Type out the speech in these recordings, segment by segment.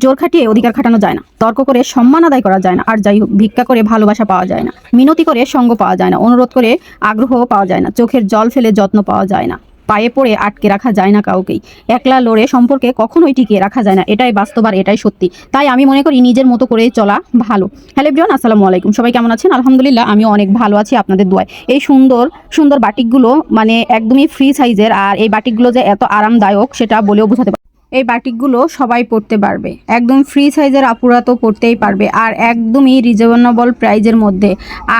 জোর খাটিয়ে অধিকার খাটানো যায় না, তর্ক করে সম্মান আদায় করা যায় না, আর যাই হোক ভিক্ষা করে ভালোবাসা পাওয়া যায় না, মিনতি করে সঙ্গ পাওয়া যায় না, অনুরোধ করে আগ্রহ পাওয়া যায় না, চোখের জল ফেলে যত্ন পাওয়া যায় না, পায়ে পড়ে আটকে রাখা যায় না কাউকেই, একলা লড়ে সম্পর্কে কখনোই টিকিয়ে রাখা যায় না। এটাই বাস্তব আর এটাই সত্যি। তাই আমি মনে করি নিজের মতো করে চলা ভালো। হ্যালো এভরিওয়ান, আসসালামু আলাইকুম। সবাই কেমন আছেন? আলহামদুলিল্লাহ আমিও অনেক ভালো আছি আপনাদের দোয়ায়। এই সুন্দর সুন্দর বাটিকগুলো মানে একদমই ফ্রি সাইজের, আর এই বাটিকগুলো যে এত আরামদায়ক সেটা বলেও বোঝাতে পারবো। এই বাটিকগুলো সবাই পরতে পারবে, একদম ফ্রি সাইজের আপুরা তো পরতেই পারবে, আর একদমই রিজনেবল প্রাইজের মধ্যে।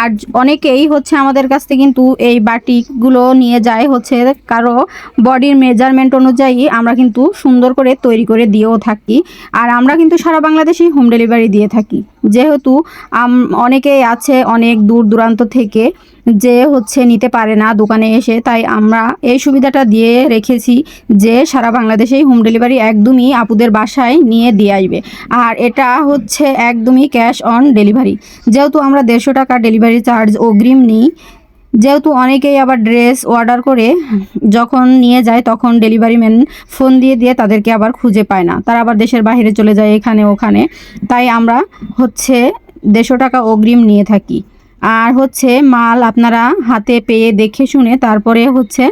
আর অনেকেই হচ্ছে আমাদের কাছ থেকে কিন্তু এই বাটিকগুলো নিয়ে যায় হচ্ছে কারো বডির মেজারমেন্ট অনুযায়ী আমরা কিন্তু সুন্দর করে তৈরি করে দিয়েও থাকি। আর আমরা কিন্তু সারা বাংলাদেশেই হোম ডেলিভারি দিয়ে থাকি। যেহেতু অনেকেই আছে অনেক দূর দূরান্ত থেকে যে হচ্ছে নিতে পারে না দোকানে এসে, তাই আমরা এই সুবিধাটা দিয়ে রেখেছি যে সারা বাংলাদেশেই হোম ডেলিভারি একদমই আপুদের বাসায় নিয়ে দিয়ে আসবে। আর এটা হচ্ছে একদমই ক্যাশ অন ডেলিভারি। যেহেতু আমরা 150 টাকা ডেলিভারি চার্জ অগ্রিম নিই, যেহেতু অনেকেই আবার ড্রেস অর্ডার করে যখন নিয়ে যায় তখন ডেলিভারি ম্যান ফোন দিয়ে তাদেরকে আবার খুঁজে পায় না, তারা আবার দেশের বাইরে চলে যায় এখানে ওখানে। তাই আমরা হচ্ছে 150 টাকা অগ্রিম নিয়ে থাকি। আর হচ্ছে মাল আপনারা হাতে পেয়ে দেখে শুনে তারপরে হচ্ছে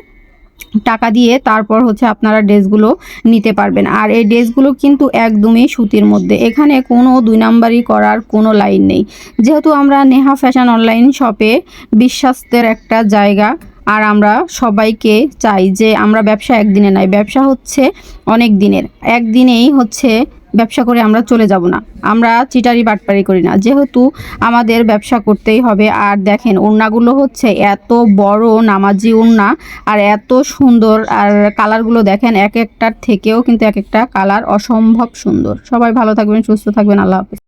টাকা দিয়ে তারপর হচ্ছে আপনারা ড্রেসগুলো নিতে পারবেন। আর এই ড্রেসগুলো কিন্তু একদমই সুতির মধ্যে, এখানে কোনো 2 নাম্বারই করার কোনো লাইন নেই। যেহেতু আমরা নেহা ফ্যাশন অনলাইন শপে বিশ্বাসের একটা জায়গা, আর আমরা সবাইকে চাই যে আমরা ব্যবসা একদিনে নয়, ব্যবসা হচ্ছে অনেক দিনের। একদিনেই হচ্ছে ব্যবসা করে আমরা চলে যাব না, আমরা চিটারি বাটপারি করি না, যেহেতু আমাদের ব্যবসা করতেই হবে। আর দেখেন ওড়নাগুলো হচ্ছে এত বড় নামাজি ওড়না, আর এত সুন্দর, আর কালারগুলো দেখেন এক একটার থেকেও কিন্তু এক একটা কালার অসম্ভব সুন্দর। সবাই ভালো থাকবেন, সুস্থ থাকবেন, আল্লাহ হাফেজ।